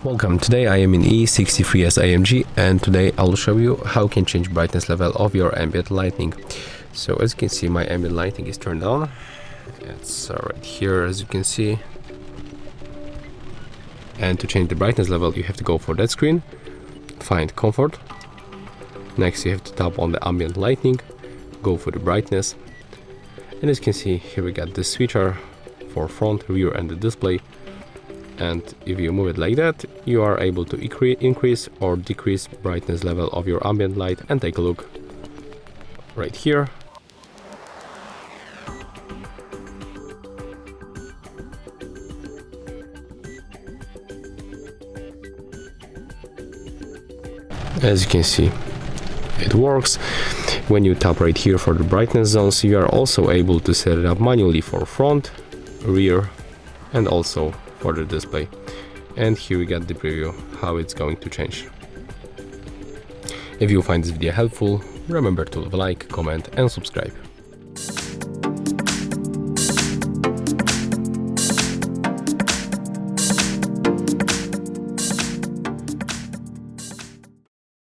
Welcome, today I am in E63S AMG and today I'll show you how you can change brightness level of your ambient lighting. So as you can see, my ambient lighting is turned on. It's right here, as you can see. And to change the brightness level you have to go for that screen, find comfort. Next you have to tap on the ambient lighting, go for the brightness. And as you can see, here we got the switcher for front, rear and the display. And if you move it like that, you are able to increase or decrease brightness level of your ambient light. And take a look right here. As you can see, it works. When you tap right here for the brightness zones, you are also able to set it up manually for front, rear and also for the display. And here we got the preview how it's going to change. If you find this video helpful, remember to leave a like, comment and subscribe.